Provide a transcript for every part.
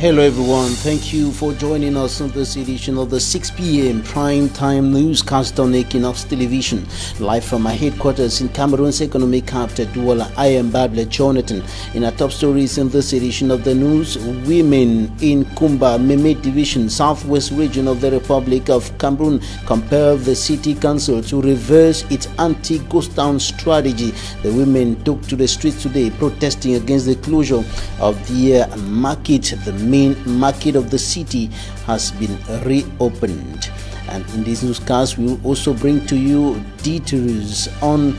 Hello everyone, thank you for joining us on this edition of the 6 p.m. prime time newscast on Équinoxe Television, live from my headquarters in Cameroon's economic capital, Douala. I am Babla Jonathan. In our top stories in this edition of the news, women in Kumba, Meme Division, southwest region of the Republic of Cameroon, compel the city council to reverse its anti-ghost town strategy. The women took to the streets today protesting against the closure of the market. The main market of the city has been reopened. And in this newscast, we will also bring to you details on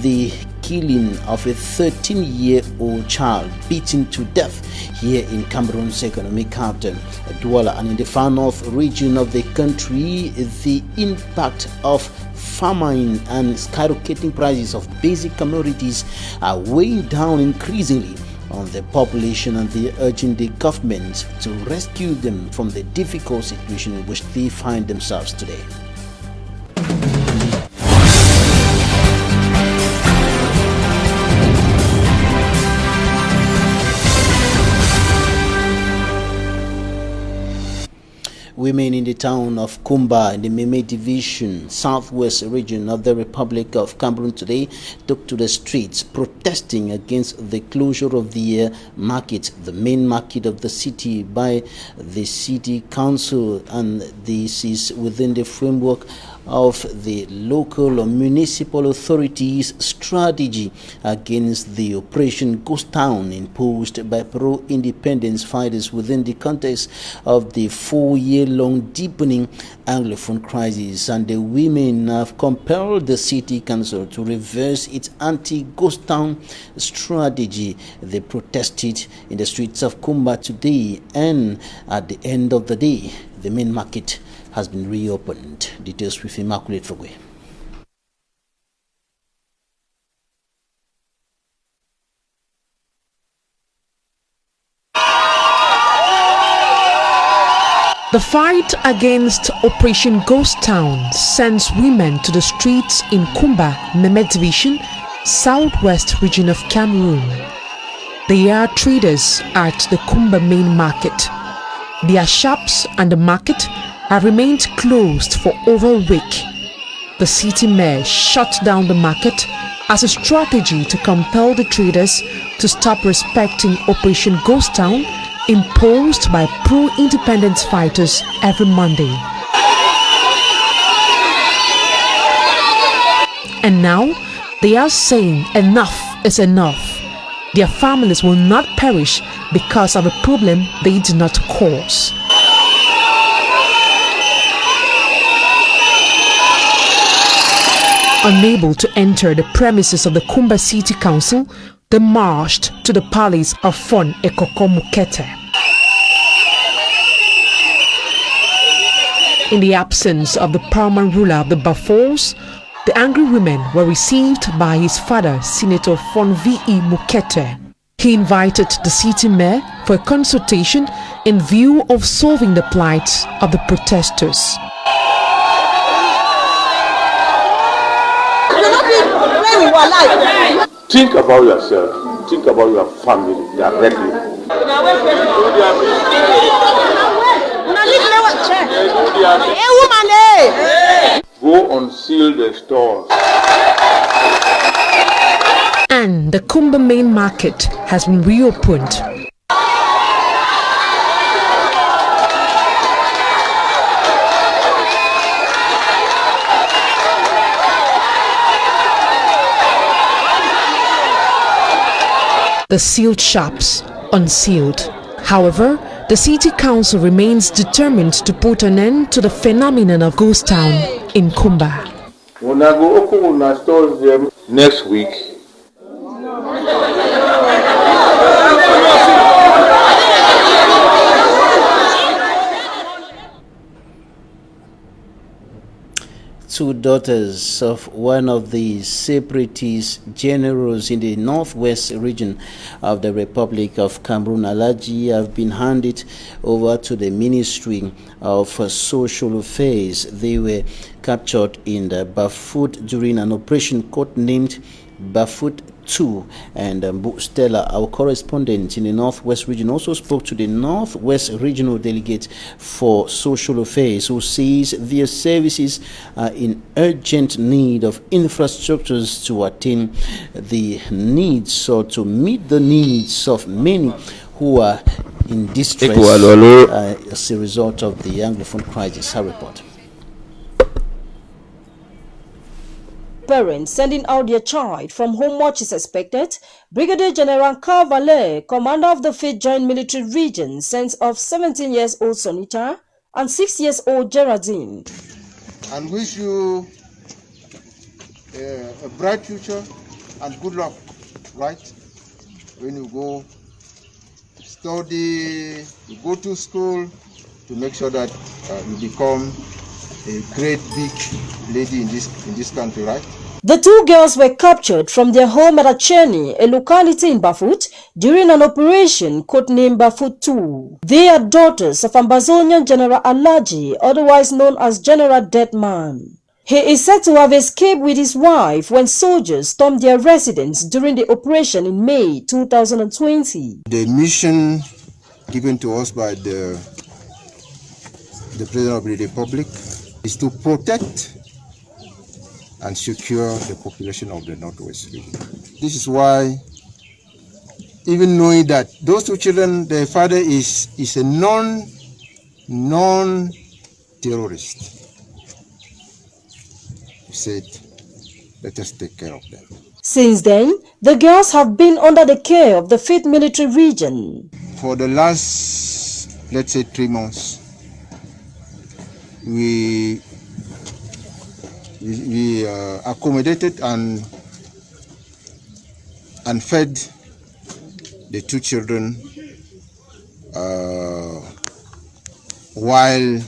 the killing of a 13-year-old child beaten to death here in Cameroon's economic capital, Douala. And in the far north region of the country, the impact of famine and skyrocketing prices of basic commodities are weighing down increasingly on the population, and they are urging the government to rescue them from the difficult situation in which they find themselves today. Women in the town of Kumba in the Meme Division, southwest region of the Republic of Cameroon today took to the streets protesting against the closure of the market, the main market of the city, by the city council, and this is within the framework of the local or municipal authorities' strategy against the Operation Ghost Town imposed by pro-independence fighters within the context of the 4-year-long deepening Anglophone crisis. And the women have compelled the city council to reverse its anti-ghost town strategy. They protested in the streets of Kumba today, and at the end of the day, the main market has been reopened. Details with Immaculate Fogwe. The fight against Operation Ghost Town sends women to the streets in Kumba, Meme Division, southwest region of Cameroon. They are traders at the Kumba main market. Their shops and the market have remained closed for over a week. The city mayor shut down the market as a strategy to compel the traders to stop respecting Operation Ghost Town imposed by pro-independence fighters every Monday. And now they are saying enough is enough. Their families will not perish because of a problem they did not cause. Unable to enter the premises of the Kumba City Council, they marched to the palace of Fon Ekoko. In the absence of the paramount ruler of the Bafors, the angry women were received by his father, Senator Fon V.E. Mukete. He invited the city mayor for a consultation in view of solving the plight of the protesters. Think about yourself, think about your family directly. Go unseal the stores. And the Kumba main market has been reopened. The sealed shops unsealed. However, the city council remains determined to put an end to the phenomenon of ghost town in Kumba. When I go open my stores there next week, two daughters of one of the separatist generals in the northwest region of the Republic of Cameroon, Alaji, have been handed over to the Ministry of Social Affairs. They were captured in the Bafut during an operation codenamed Bafut 2. And Stella, our correspondent in the Northwest region, also spoke to the Northwest Regional Delegate for Social Affairs, who says their services are in urgent need of infrastructures to attain the needs or to meet the needs of many who are in distress as a result of the Anglophone crisis. Her report. Parents sending out their child from home much is expected. Brigadier General Carvalho, commander of the 5th Joint Military Region, sends off 17-years-old Sonita and 6-years-old Geraldine. And wish you a bright future and good luck, right? When you go study, you go to school, to make sure that you become a great big lady in this country, right? The 2 girls were captured from their home at Acheni, a locality in Bafut, during an operation codenamed Bafut 2. They are daughters of Ambazonian General Alaji, otherwise known as General Deadman. He is said to have escaped with his wife when soldiers stormed their residence during the operation in May 2020. The mission given to us by the President of the Republic is to protect and secure the population of the Northwest region. This is why, even knowing that those 2 children, their father is a non-terrorist, he said, let us take care of them. Since then, the girls have been under the care of the 5th Military Region. For the last, let's say, 3 months, we accommodated and fed the 2 children while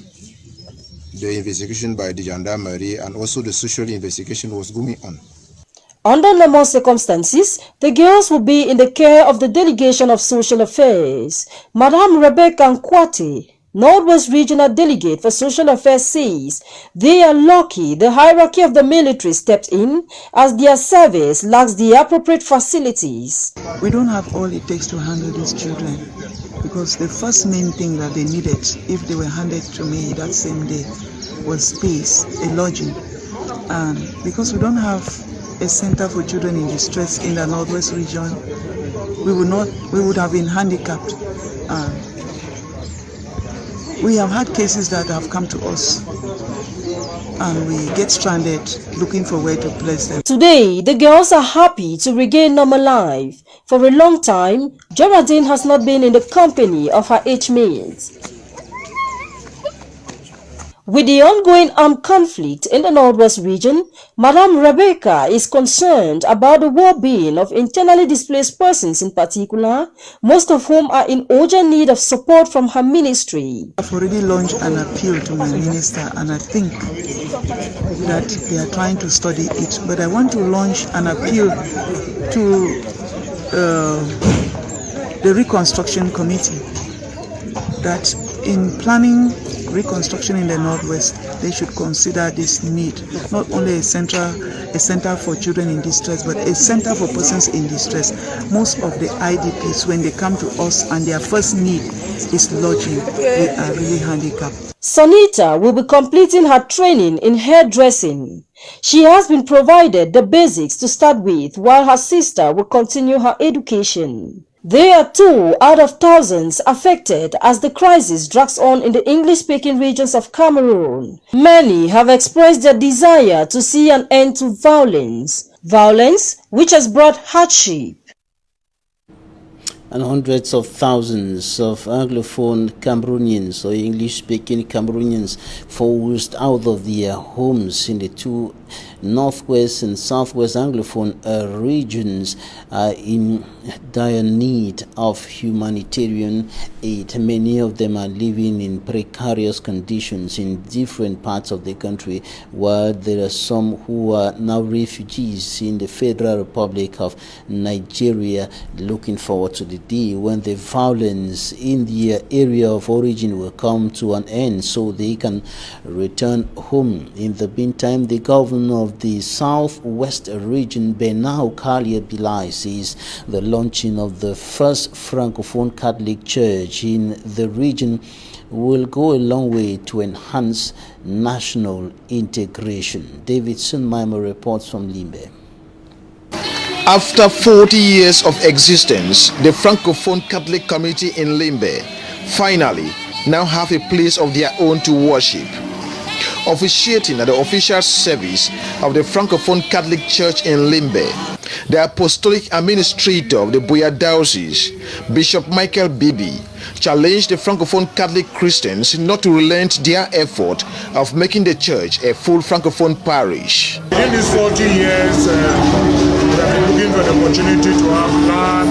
the investigation by the gendarmerie and also the social investigation was going on. Under normal circumstances, the girls will be in the care of the Delegation of Social Affairs. Madame Rebecca Nkwati, Northwest Regional Delegate for Social Affairs, says they are lucky the hierarchy of the military stepped in as their service lacks the appropriate facilities. We don't have all it takes to handle these children, because the first main thing that they needed, if they were handed to me that same day, was space, a lodging. And because we don't have a center for children in distress in the Northwest region, we would have been handicapped. We have had cases that have come to us and we get stranded looking for where to place them. Today, the girls are happy to regain normal life. For a long time, Geraldine has not been in the company of her age mates. With the ongoing armed conflict in the Northwest region, Madame Rebecca is concerned about the well-being of internally displaced persons in particular, most of whom are in urgent need of support from her ministry. I've already launched an appeal to my minister, and I think that they are trying to study it. But I want to launch an appeal to the Reconstruction Committee that in planning reconstruction in the Northwest, they should consider this need, not only a center for children in distress, but a center for persons in distress. Most of the IDPs, when they come to us and their first need is lodging, they are really handicapped. Sonita will be completing her training in hairdressing. She has been provided the basics to start with, while her sister will continue her education. They are 2 out of thousands affected as the crisis drags on in the English-speaking regions of Cameroon. Many have expressed their desire to see an end to violence which has brought hardship. And hundreds of thousands of Anglophone Cameroonians or English-speaking Cameroonians forced out of their homes in the 2 Northwest and Southwest Anglophone regions are in dire need of humanitarian aid. Many of them are living in precarious conditions in different parts of the country, while there are some who are now refugees in the Federal Republic of Nigeria, looking forward to the day when the violence in their area of origin will come to an end so they can return home. In the meantime, the government chairperson of the Southwest region, Bernard Bilai, says the launching of the first Francophone Catholic church in the region will go a long way to enhance national integration. David Sunmaimo reports from Limbe. After 40 years of existence, the Francophone Catholic community in Limbe finally now have a place of their own to worship. Officiating at the official service of the Francophone Catholic Church in Limbe, the Apostolic Administrator of the Buea Diocese, Bishop Michael Bibi, challenged the Francophone Catholic Christians not to relent their effort of making the church a full Francophone parish. In these 40 years, we have been looking for the opportunity to have land.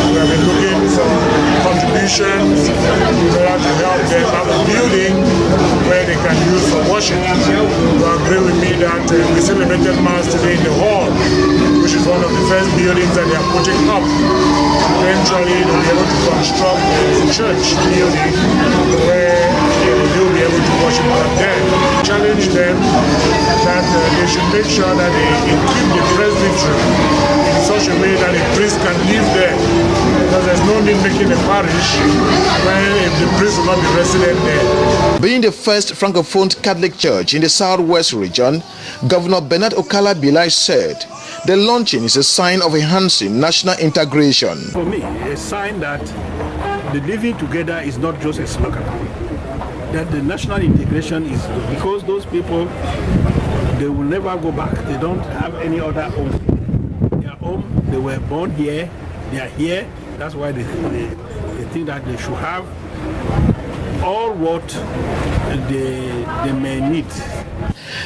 We have been looking for contributions in order to help them have a building where they can use for worship. You agree with me that we celebrated Mass today in the hall, which is one of the first buildings that they are putting up. Eventually, they'll be able to construct a church building where they will be able to worship God there. Challenge them that they should make sure that they equip the presbytery in such a way that a priest can live there, because there's no need making a parish where the priest will not be resident there. Being the first Francophone Catholic church in the Southwest region, Governor Bernard Bilai said the launching is a sign of enhancing national integration. For me, a sign that the living together is not just a slogan, that the national integration is, because those people, they will never go back. They don't have any other home. Their home, they were born here, they are here. That's why they think that they should have all what they may need.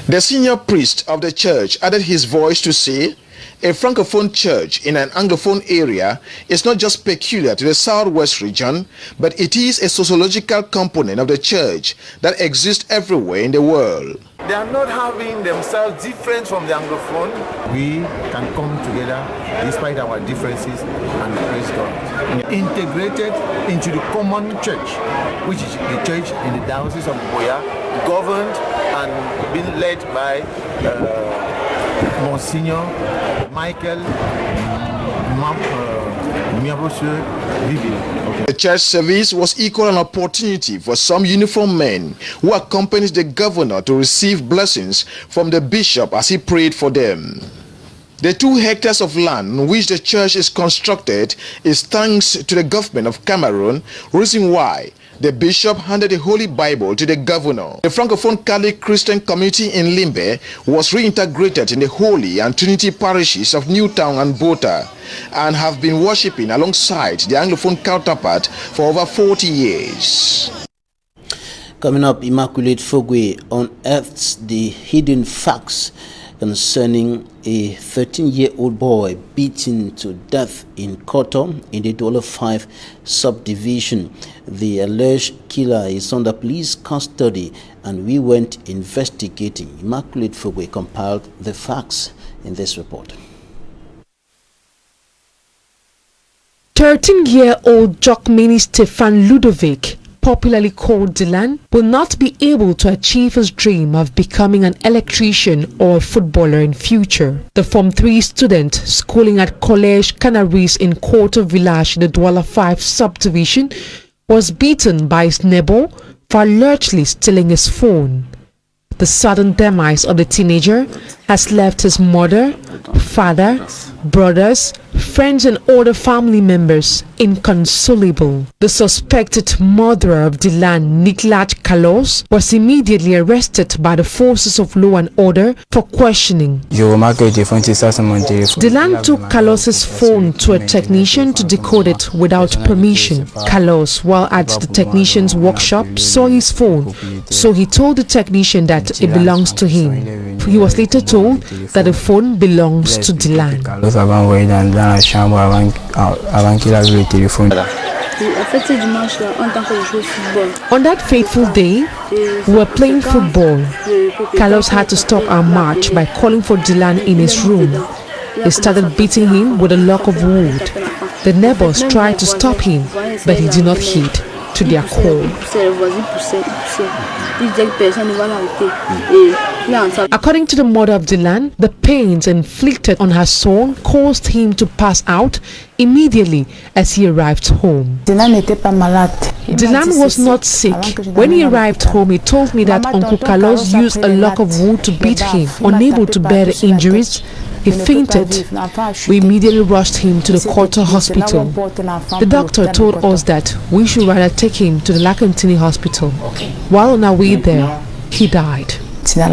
The senior priest of the church added his voice to say, a Francophone church in an Anglophone area is not just peculiar to the Southwest region, but it is a sociological component of the church that exists everywhere in the world. They are not having themselves different from the Anglophone. We can come together despite our differences and praise God. Integrated into the common church, which is the church in the Diocese of Buea, governed and being led by Monsignor Michael Vivi. The church service was equal an opportunity for some uniformed men who accompanied the governor to receive blessings from the bishop as he prayed for them. The 2 hectares of land on which the church is constructed is thanks to the government of Cameroon, reason why the bishop handed the Holy Bible to the governor. The Francophone Catholic Christian community in Limbe was reintegrated in the Holy and Trinity parishes of Newtown and Bota and have been worshipping alongside the Anglophone counterpart for over 40 years. Coming up, Immaculate Fogwe unearths the hidden facts concerning a 13-year-old boy beaten to death in Koto in the $5 subdivision. The alleged killer is under police custody and we went investigating. Immaculate Fogwe compiled the facts in this report. 13-year-old Jokmini Stefan Ludovic, popularly called Dylan, will not be able to achieve his dream of becoming an electrician or a footballer in future. The Form 3 student schooling at Collège Canaries in Koto Village in the $5 subdivision was beaten by his neighbor for allegedly stealing his phone. The sudden demise of the teenager has left his mother, father, brothers, friends and other family members inconsolable. The suspected murderer of Dylan, Niklat Kalos, was immediately arrested by the forces of law and order for questioning. Dylan took Kalos's phone to a technician to decode it without permission. Kalos, while at the technician's workshop, saw his phone, so he told the technician that it belongs to him. He was later told that the phone belongs to Dylan. On that fateful day, we were playing football. Carlos had to stop our march by calling for Dylan in his room. They started beating him with a lock of wood. The neighbors tried to stop him, but he did not heed to their call. According to the mother of Dylan, the pains inflicted on her son caused him to pass out immediately as he arrived home. Dylan was not sick. When he arrived home, he told me that Uncle Carlos used a lock of wood to beat him. Unable to bear the injuries, he fainted. We immediately rushed him to the Quarter Hospital. The doctor told us that we should rather take him to the Lakentini Hospital. While on our way there, he died. 4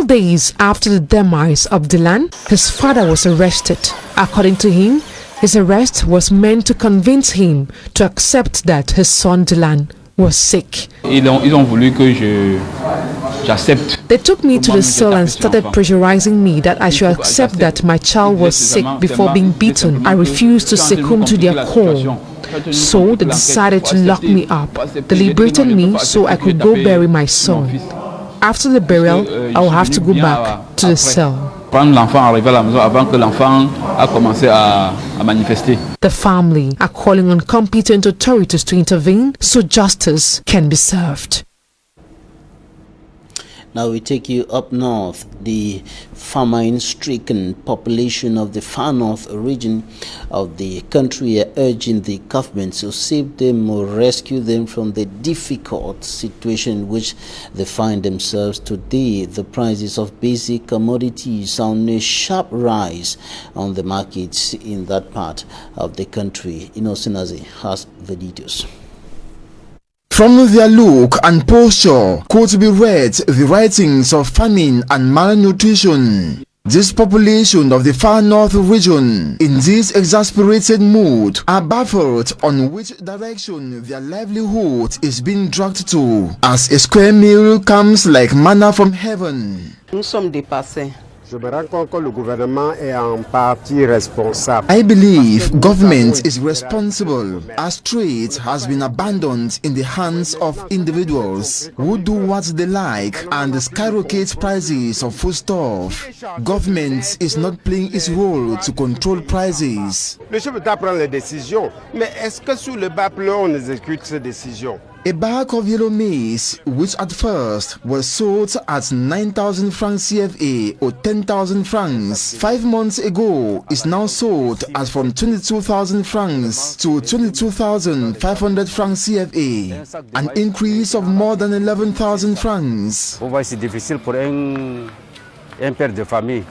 days after the demise of Dylan, his father was arrested. According to him, his arrest was meant to convince him to accept that his son Dylan was sick. They took me to the cell and started pressurizing me that I should accept that my child was sick before being beaten. I refused to succumb to their call. So they decided to lock me up. They liberated me so I could go bury my son. After the burial, I will have to go back to the cell. The family are calling on competent authorities to intervene so justice can be served. Now we take you up north. The famine-stricken population of the far north region of the country are urging the government to save them or rescue them from the difficult situation in which they find themselves today. The prices of basic commodities are on a sharp rise on the markets in that part of the country. Équinoxe has the details. From their look and posture could be read the writings of famine and malnutrition. This population of the far north region, in this exasperated mood, are baffled on which direction their livelihood is being dragged to, as a square meal comes like manna from heaven. Nous sommes dépassés. Je me rends compte que le gouvernement est en partie responsable. I believe government is responsible as trade has been abandoned in the hands of individuals who do what they like and skyrocket prices of foodstuff. Government is not playing its role to control prices. Le chef d'État prend les décisions, mais est-ce que sur le bas plan on exécute ces décisions? A bag of yellow maize, which at first was sold at 9,000 francs CFA or 10,000 francs, 5 months ago is now sold at from 22,000 francs to 22,500 francs CFA, an increase of more than 11,000 francs. C'est difficile pour un père de famille.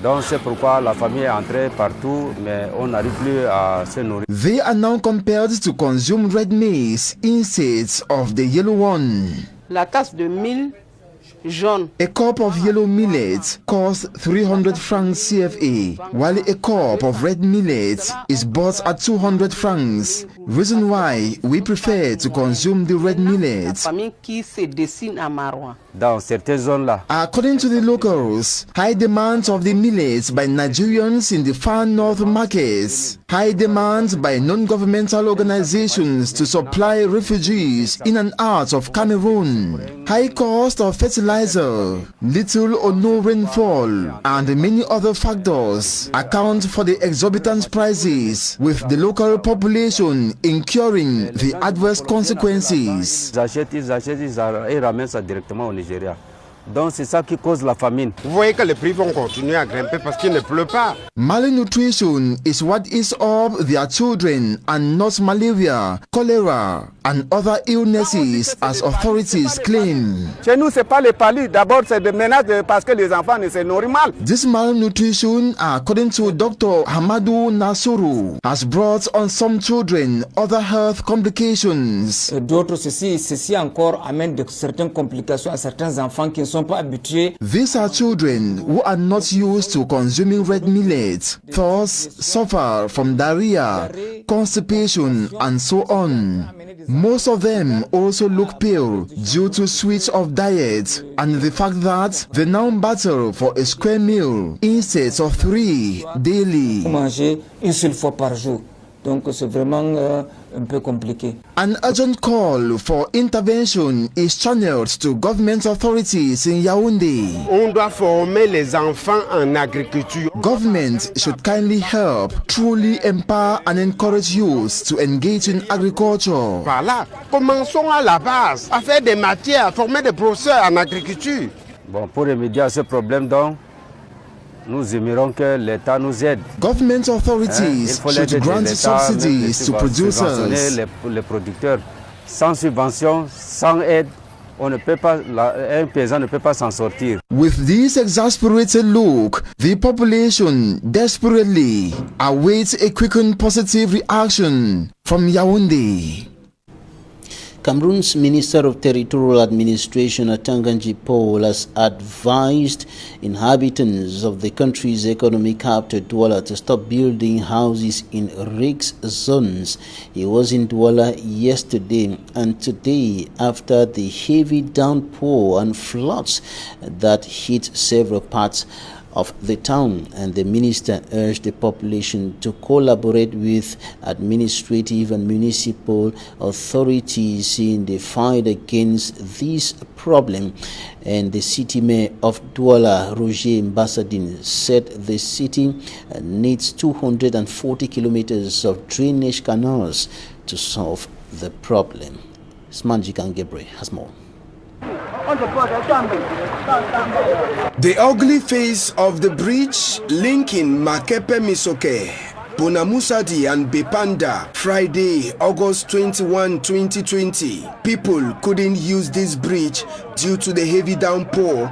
Donc c'est pourquoi la famille est entrée partout, mais on n'arrive plus à se nourrir. They are now compelled to consume red maize instead of the yellow one. La tasse de mil jaune. A cup of yellow millet costs 300 francs CFA, while a cup of red millet is bought at 200 francs. Reason why we prefer to consume the red millet. Famille qui se dessine à Marois. Dans certaines zones-là. According to the locals, high demand of the millet by Nigerians in the far north markets, high demand by non-governmental organizations to supply refugees in and out of Cameroon, high cost of fertilizer, little or no rainfall, and many other factors account for the exorbitant prices, with the local population incurring the adverse consequences. Ils achètent, ils ramènent ça directement au Nigeria. Donc c'est ça qui cause la famine. Vous voyez que les prix vont continuer à grimper parce qu'il ne pleut pas. Malnutrition is what eats up their children and not malaria, cholera and other illnesses as authorities claim. Chez nous c'est pas les palus, d'abord c'est des menaces parce que les enfants ne se nourrissent mal. This malnutrition, according to Dr. Hamadou Nasuru, has brought on some children other health complications. D'autres ceci encore amène de certaines complications à certains enfants qui ne sont pas habitués. These are children who are not used to consuming red millet, thus suffer from diarrhea, constipation and so on. Most of them also look pale due to switch of diet and the fact that they now battle for a square meal instead of 3 daily. Manger une seule fois par jour. Donc c'est vraiment un peu compliqué. An urgent call for intervention is channeled to government authorities in Yaoundé. On doit former les enfants en agriculture. Government should kindly help, truly empower and encourage youth to engage in agriculture. Voilà, commençons à la base, à faire des matières, à former des professeurs en agriculture. Bon, pour remédier à ce problème, donc, nous aimerions que l'État nous aide. Government authorities should grant subsidies to producers. Les producteurs. Sans subvention, sans aide, on ne peut pas, un paysan ne peut pas s'en sortir. With this exasperated look, the population desperately awaits a quickened positive reaction from Yaoundé. Cameroon's Minister of Territorial Administration, Atanganji Paul, has advised inhabitants of the country's economic capital, Douala, to stop building houses in risk zones. He was in Douala yesterday and today after the heavy downpour and floods that hit several parts of the town, and the minister urged the population to collaborate with administrative and municipal authorities in the fight against this problem. And the city mayor of Douala, Roger Mbassadine, said the city needs 240 kilometers of drainage canals to solve the problem. Smanjikan Gebre has more. The ugly face of the bridge linking Makepe Misoke, Bonamusadi and Bepanda, Friday, August 21, 2020. People couldn't use this bridge due to the heavy downpour.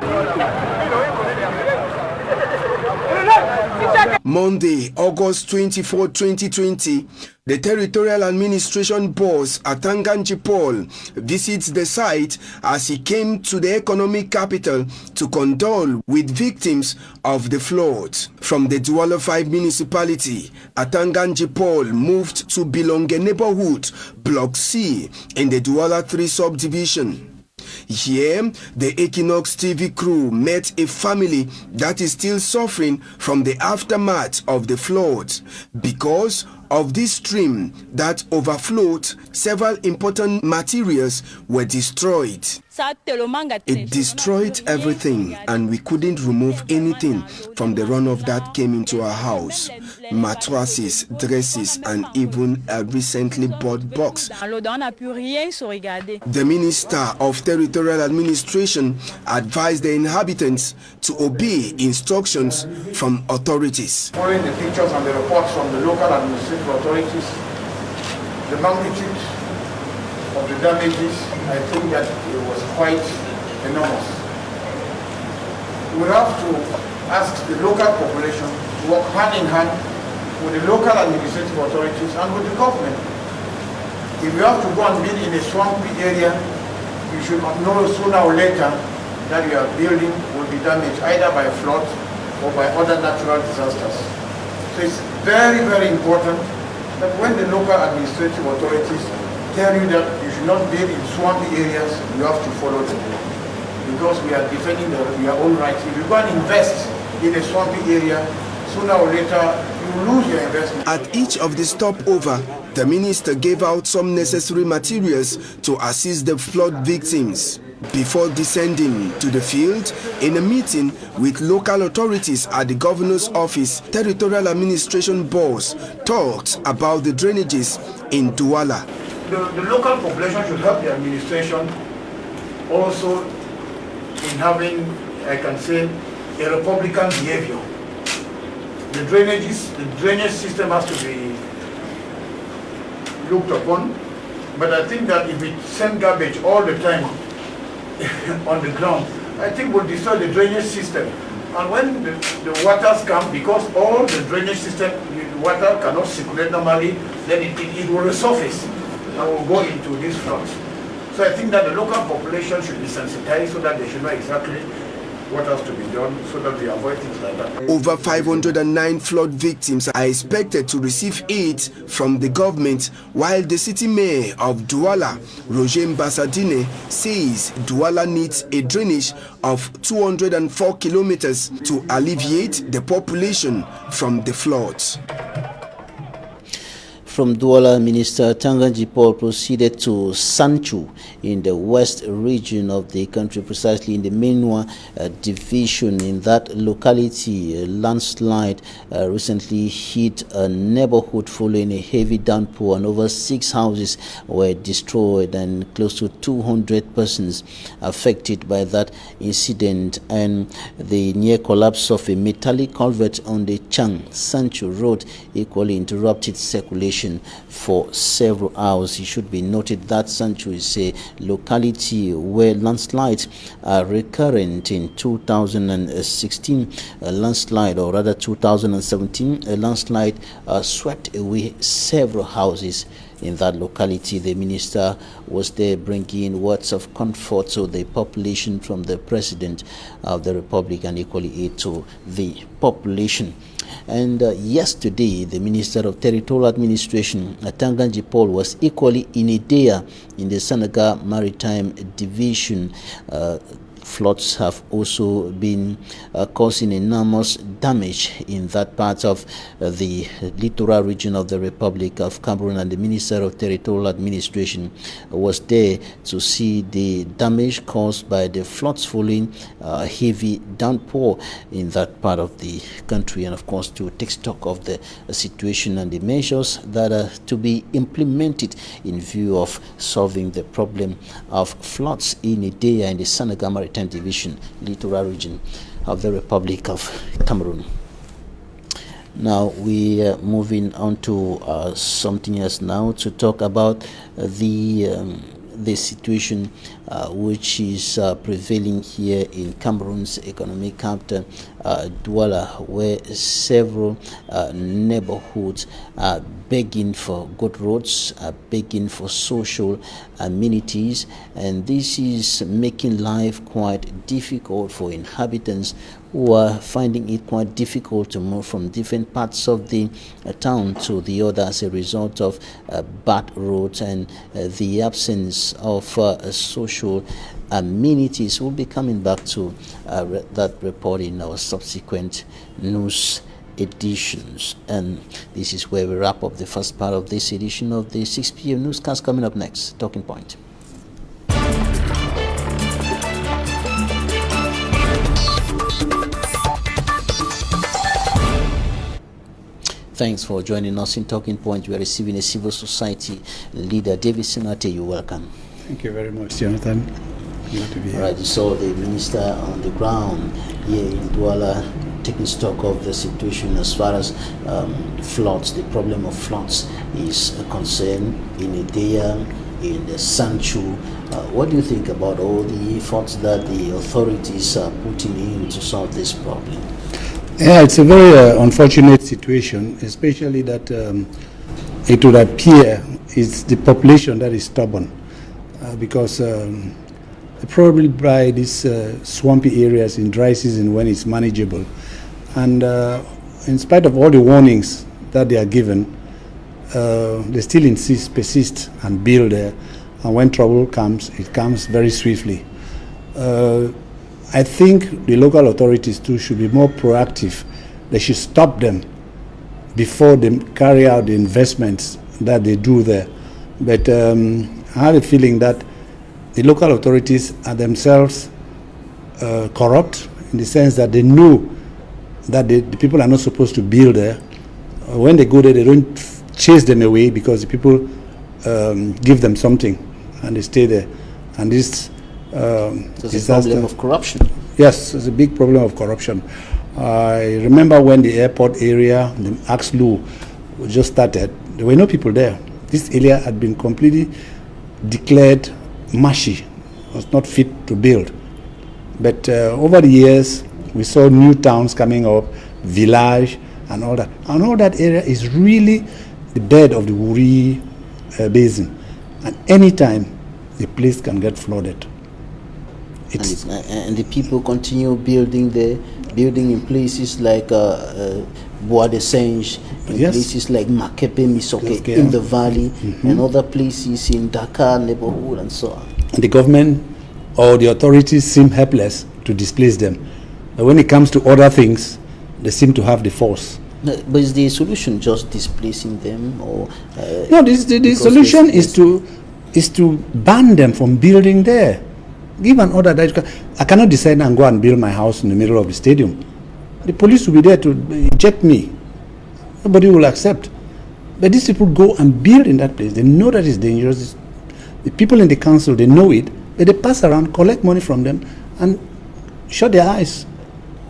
Monday, August 24, 2020, the Territorial Administration boss, Atanganji Paul, visits the site as he came to the economic capital to condole with victims of the flood. From the Douala 5 municipality, Atanganji Paul moved to Bilonge neighborhood, Block C, in the Douala 3 subdivision. Here, the Équinoxe TV crew met a family that is still suffering from the aftermath of the flood. Because of this stream that overflowed, several important materials were destroyed. It destroyed everything, and we couldn't remove anything from the runoff that came into our house. Mattresses, dresses, and even a recently bought box. The Minister of Territorial Administration advised the inhabitants to obey instructions from authorities. Following the pictures and the reports from the local administrative authorities, the magnitude of the damages, I think that it was quite enormous. We have to ask the local population to work hand in hand with the local administrative authorities and with the government. If you have to go and build in a swampy area, you should know sooner or later that your building will be damaged either by flood or by other natural disasters. So it's very, very important that when the local administrative authorities tell you that you should not build in swampy areas, you have to follow them. Because we are defending your own rights. If you go and invest in a swampy area, sooner or later you lose your investment. At each of the stopover, the minister gave out some necessary materials to assist the flood victims. Before descending to the field, in a meeting with local authorities at the governor's office, Territorial Administration boss talked about the drainages in Douala. The local population should help the administration also in having, I can say, a republican behavior. The drainage system has to be looked upon, but I think that if we send garbage all the time on the ground, I think we'll destroy the drainage system. And when the waters come, because all the drainage system, the water cannot circulate normally, then it will resurface and will go into these floods. So I think that the local population should be sensitized so that they should know exactly what has to be done so that we avoid things like that. Over 509 flood victims are expected to receive aid from the government, while the city mayor of Douala, Roger Mbassadine, says Douala needs a drainage of 204 kilometers to alleviate the population from the floods. from Douala, Minister Tanganji Paul proceeded to Sanchu in the west region of the country, precisely in the Menwa division. In that locality, a landslide recently hit a neighborhood following a heavy downpour, and over 6 houses were destroyed and close to 200 persons affected by that incident. And the near collapse of a metallic culvert on the Sanchu Road equally interrupted circulation for several hours. It should be noted that Sanchu is a locality where landslides are recurrent. In 2016, a landslide, or rather 2017, a landslide swept away several houses in that locality. The minister was there bringing words of comfort to the population from the President of the Republic, and equally aid to the population. And yesterday, the Minister of Territorial Administration, Tanganji Paul, was equally in Idea in the Senegal Maritime Division. Floods have also been causing enormous damage in that part of the littoral region of the Republic of Cameroon, and the Minister of Territorial Administration was there to see the damage caused by the floods following heavy downpour in that part of the country, and of course to take stock of the situation and the measures that are to be implemented in view of solving the problem of floods in Idea in the Senegal Maritime Division, littoral region of the Republic of Cameroon. Now we are moving on to something else now, to talk about the situation which is prevailing here in Cameroon's economic capital, Douala, where several neighborhoods are begging for good roads, are begging for social amenities, and this is making life quite difficult for inhabitants who are finding it quite difficult to move from different parts of the town to the other as a result of bad roads and the absence of social amenities. We'll be coming back to that report in our subsequent news editions, and this is where we wrap up the first part of this edition of the 6 p.m. newscast. Coming up next, Talking Point. Thanks for joining us in Talking Point. We are receiving a civil society leader, David Sinate. You're welcome. Thank you very much, Jonathan. Glad to be here. Right, you saw the minister on the ground here in Douala taking stock of the situation as far as floods, the problem of floods is concerned in Idea, in the Sanchu. What do you think about all the efforts that the authorities are putting in to solve this problem? Yeah, it's a very unfortunate situation, especially that it would appear it's the population that is stubborn, because probably by these swampy areas in dry season when it's manageable, and in spite of all the warnings that they are given, they still persist and build there, and when trouble comes, it comes very swiftly. I think the local authorities too should be more proactive. They should stop them before they carry out the investments that they do there. But I have a feeling that the local authorities are themselves corrupt, in the sense that they know that the people are not supposed to build there. When they go there, they don't chase them away, because the people give them something and they stay there. And this it's a problem of corruption. Yes, it's a big problem of corruption. I remember when the airport area, the Axlu, just started, there were no people there. This area had been completely declared marshy, was not fit to build. But over the years, we saw new towns coming up, village and all that. And all that area is really the bed of the Wuri basin. And anytime, the place can get flooded. And the people continue building there, building in places like Bois de Singe, in places like Makepe, Misoke, in the valley, and other places in Dakar neighborhood and so on. And the government or the authorities seem helpless to displace them. But when it comes to other things, they seem to have the force. But is the solution just displacing them, or no? The solution is to ban them from building there. Give an order that I cannot decide and go and build my house in the middle of the stadium. The police will be there to eject me. Nobody will accept. But these people go and build in that place. They know that it's dangerous. The people in the council, they know it, but they pass around, collect money from them, and shut their eyes.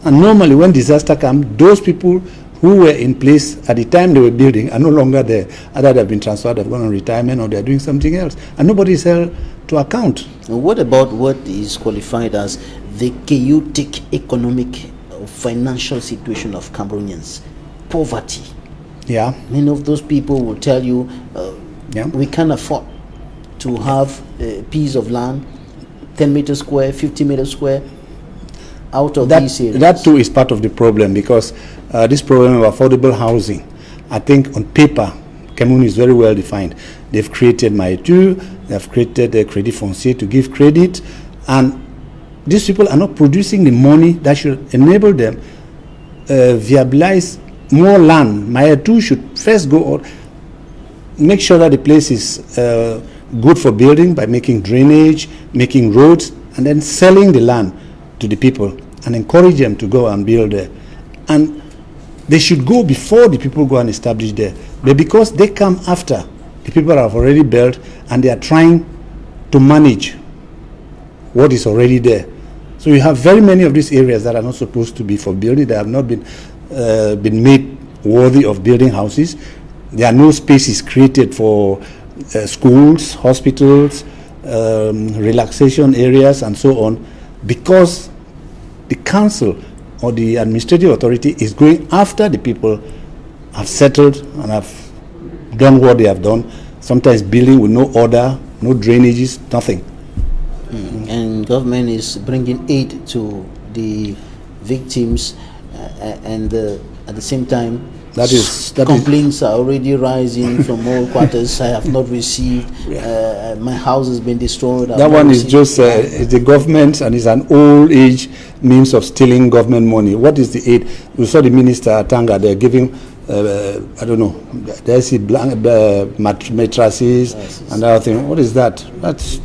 And normally when disaster comes, those people who were in place at the time they were building are no longer there. Either they've been transferred, they've gone on retirement, or they're doing something else. And nobody is held to account. And what about what is qualified as the chaotic economic or financial situation of Cameroonians? Poverty. Yeah. Many of those people will tell you, we can't afford to have a piece of land, 10 meters square, 50 meters square, out of these areas. That too is part of the problem, because this problem of affordable housing, I think on paper, Cameroon is very well defined. They've created Maïtu, they've created a Credit Foncier to give credit, and these people are not producing the money that should enable them viabilize more land. Maïtu should first go out, make sure that the place is good for building by making drainage, making roads, and then selling the land to the people and encourage them to go and build there. And they should go before the people go and establish there. But because they come after, the people have already built and they are trying to manage what is already there. So you have very many of these areas that are not supposed to be for building. They have not been made worthy of building houses. There are no spaces created for schools, hospitals, relaxation areas, and so on, because the council or the administrative authority is going after the people have settled and have done what they have done, sometimes building with no order, no drainages, nothing. And government is bringing aid to the victims, and at the same time, complaints are already rising from all quarters. I have not received, my house has been destroyed. That one is just it's the government, and it's an old age means of stealing government money. What is the aid? We saw the minister Tanga, they're giving I don't know, there's mattresses and other thing. What is that? That's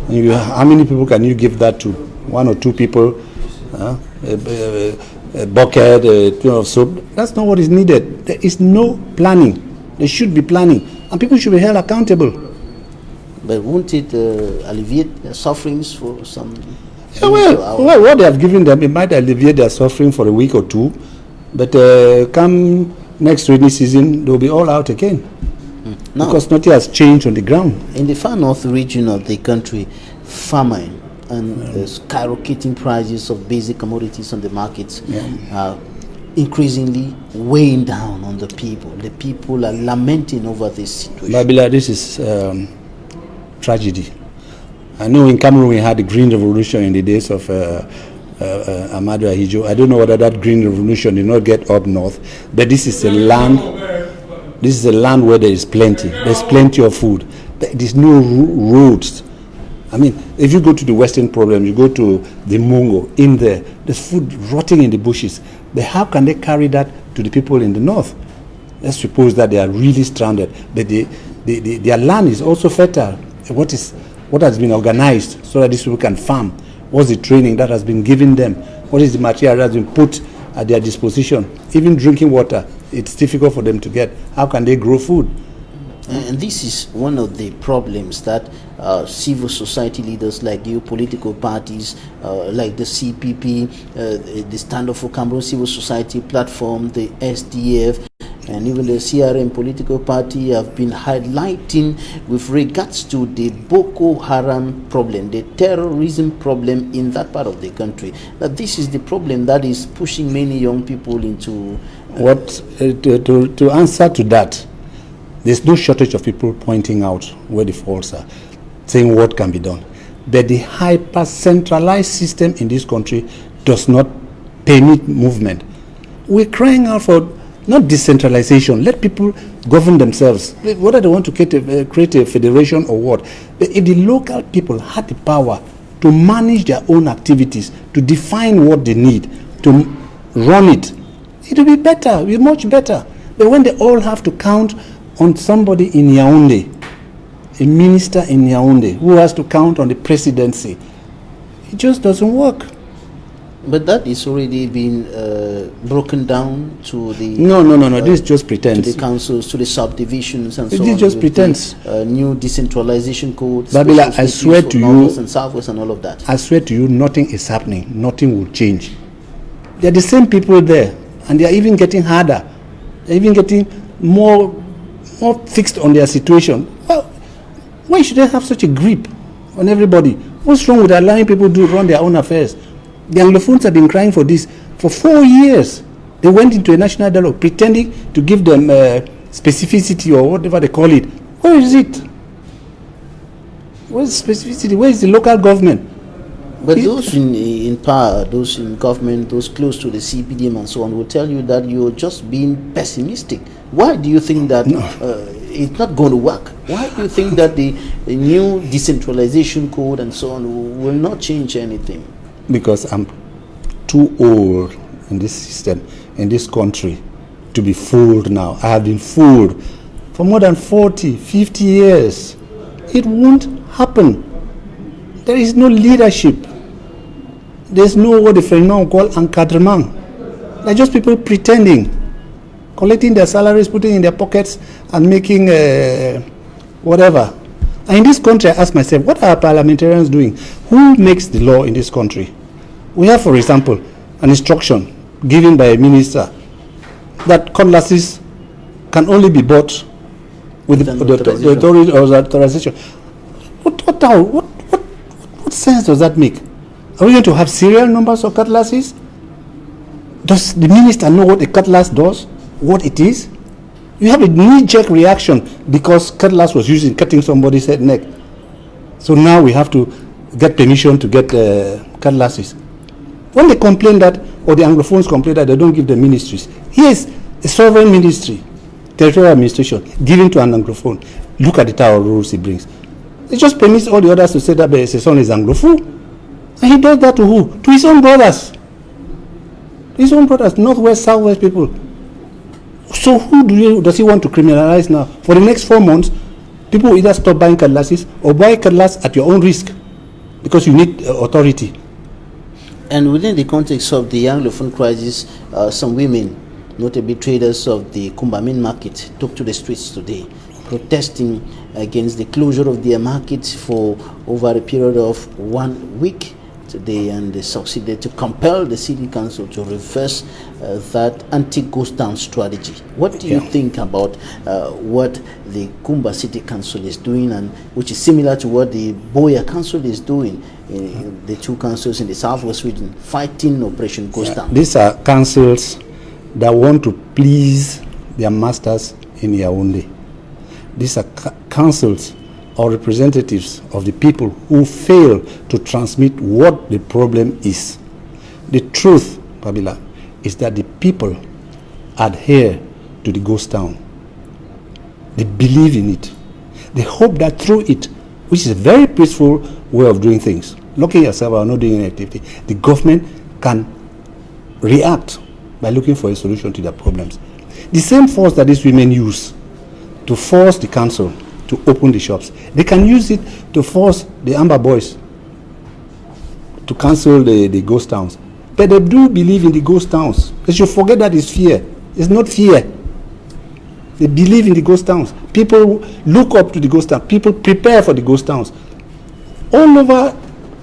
how many people can you give that to? One or two people? A bucket, a tin of soap. That's not what is needed. There is no planning. There should be planning, and people should be held accountable. But won't it alleviate their sufferings for some? Yeah, well, what they have given them, it might alleviate their suffering for a week or two, but come next rainy season, they'll be all out again. Now, because nothing has changed on the ground. In the far north region of the country, famine and skyrocketing prices of basic commodities on the markets are increasingly weighing down on the people. The people are lamenting over this situation. Babila, this is tragedy. I know in Cameroon we had the Green Revolution in the days of Amadou Ahidjo. I don't know whether that Green Revolution did not get up north, but this is a land. This is a land where there is plenty. There's plenty of food. There's no roads. I mean, if you go to the Western Province, you go to the Mungo, in there, there's food rotting in the bushes. But how can they carry that to the people in the north? Let's suppose that they are really stranded, but their land is also fertile. What has been organized so that these people can farm? What's the training that has been given them? What is the material that has been put at their disposition? Even drinking water, it's difficult for them to get. How can they grow food? And this is one of the problems that civil society leaders like the political parties, like the CPP, the Stand Up for Cameroon Civil Society Platform, the SDF, and even the CRM political party have been highlighting with regards to the Boko Haram problem, the terrorism problem in that part of the country. That this is the problem that is pushing many young people into... To answer to that, there's no shortage of people pointing out where the faults are, saying what can be done. But the hyper-centralized system in this country does not permit movement. We're crying out for not decentralization. Let people govern themselves. Whether they want to create a federation or what. But if the local people had the power to manage their own activities, to define what they need, to run it, It will be better, it will be much better. But when they all have to count on somebody in Yaoundé, a minister in Yaoundé, who has to count on the presidency, it just doesn't work. But that is already been broken down to the... No, this is just pretense. To the councils, to the subdivisions and so on. This is just pretense. New decentralization code. Babila, I swear to you, and Southwest and all of that. I swear to you, nothing is happening. Nothing will change. They are the same people there, and they are even getting harder. They are even getting more fixed on their situation. Well, why should they have such a grip on everybody? What's wrong with allowing people to run their own affairs? The Anglophones have been crying for this for 4 years. They went into a national dialogue pretending to give them specificity or whatever they call it. Where is it? Where is specificity? Where is the local government? But those in power, those in government, those close to the CPDM and so on will tell you that you're just being pessimistic. Why do you think that it's not going to work? Why do you think that the new decentralization code and so on will not change anything? Because I'm too old in this system, in this country, to be fooled now. I have been fooled for more than 40, 50 years. It won't happen. There is no leadership. There's no what the French call encadrement. They're just people pretending, collecting their salaries, putting in their pockets, and making whatever. And in this country, I ask myself, what are parliamentarians doing? Who makes the law in this country? We have, for example, an instruction given by a minister that cutlasses can only be bought with the authority or the authorization. What sense does that make? Are we going to have serial numbers of cutlasses? Does the minister know what a cutlass does? What it is? You have a knee-jerk reaction because cutlass was used in cutting somebody's head neck. So now we have to get permission to get cutlasses. When they complain that, or the Anglophones complain that they don't give the ministries, here's a sovereign ministry, territorial administration, given to an Anglophone. Look at the type of rules he brings. He just permits all the others to say that his son is Anglophone. And he does that to who? To his own brothers. His own brothers, Northwest, Southwest people. So who does he want to criminalize now? For the next 4 months, people will either stop buying cutlasses or buy cutlass at your own risk because you need authority. And within the context of the Anglophone crisis, some women, notably traders of the Kumba main market, took to the streets today, protesting against the closure of their market for over a period of 1 week today, and they succeeded to compel the city council to reverse that anti-ghost town strategy. What do you think about what the Kumba City Council is doing, and which is similar to what the Boya Council is doing in the two councils in the Southwest region, fighting Operation Ghost Town? These are councils that want to please their masters in Yaoundé. These are councils or representatives of the people who fail to transmit what the problem is. The truth, Babila, is that the people adhere to the ghost town. They believe in it. They hope that through it, which is a very peaceful way of doing things, locking yourself or not doing any activity, the government can react by looking for a solution to their problems. The same force that these women use to force the council to open the shops, they can use it to force the Amber Boys to cancel the ghost towns. But they do believe in the ghost towns. They should forget that it's fear. It's not fear. They believe in the ghost towns. People look up to the ghost towns. People prepare for the ghost towns. All over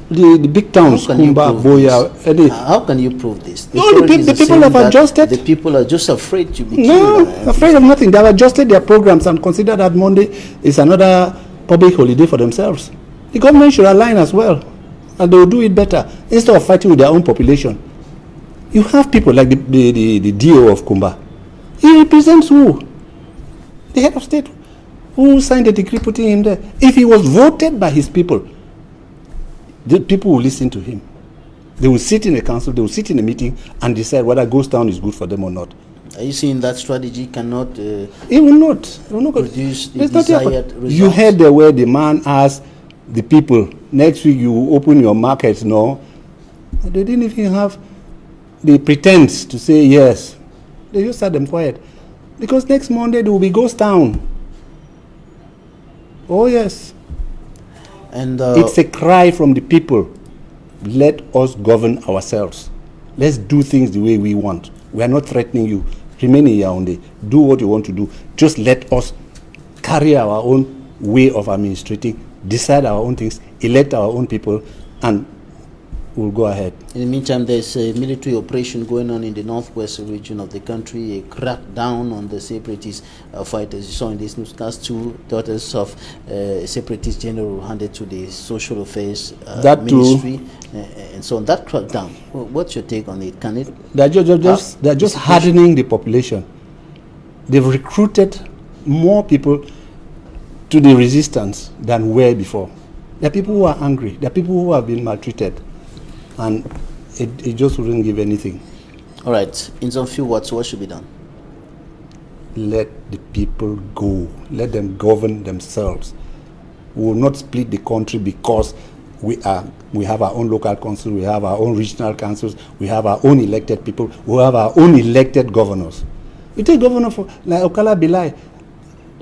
the big towns, Kumba, Boya. How can you prove this? The people have adjusted. The people are just afraid to be killed. No, afraid of nothing. They have adjusted their programs and consider that Monday is another public holiday for themselves. The government should align as well, and they will do it better instead of fighting with their own population. You have people like the DO of Kumba. He represents who? The head of state. Who signed the decree putting him there? If he was voted by his people, the people will listen to him. They will sit in a council, they will sit in a meeting and decide whether ghost town is good for them or not. Are you saying that strategy cannot it will not produce the desired results? You heard the way the man asked the people, next week you open your markets, no? They didn't even have the pretense to say yes. They just set them quiet. Because next Monday there will be ghost town. Oh yes. And it's a cry from the people. Let us govern ourselves. Let's do things the way we want. We are not threatening you. Remain in Yaoundé. Do what you want to do. Just let us carry our own way of administrating, decide our own things, elect our own people, and we'll go ahead. In the meantime, there's a military operation going on in the northwest region of the country, a crackdown on the separatist fighters. You saw in this newscast 2 daughters of separatist general handed to the social affairs ministry and so on. That crackdown, what's your take on it? Can it? They're just hardening the population. They've recruited more people to the resistance than were before. There are people who are angry. There are people who have been maltreated. And it just wouldn't give anything. All right. In some few words, what should be done? Let the people go. Let them govern themselves. We will not split the country because we have our own local council, we have our own regional councils, we have our own elected people, we have our own elected governors. We take governor for like Okala Bilai.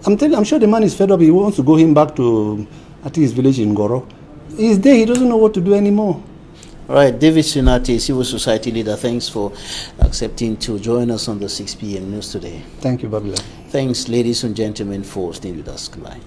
I'm sure the man is fed up. He wants to go him back to his village in Goro. He's there. He doesn't know what to do anymore. All right, David Sunati, civil society leader, thanks for accepting to join us on the 6 p.m. news today. Thank you, Babylon. Thanks, ladies and gentlemen, for staying with us. Goodbye.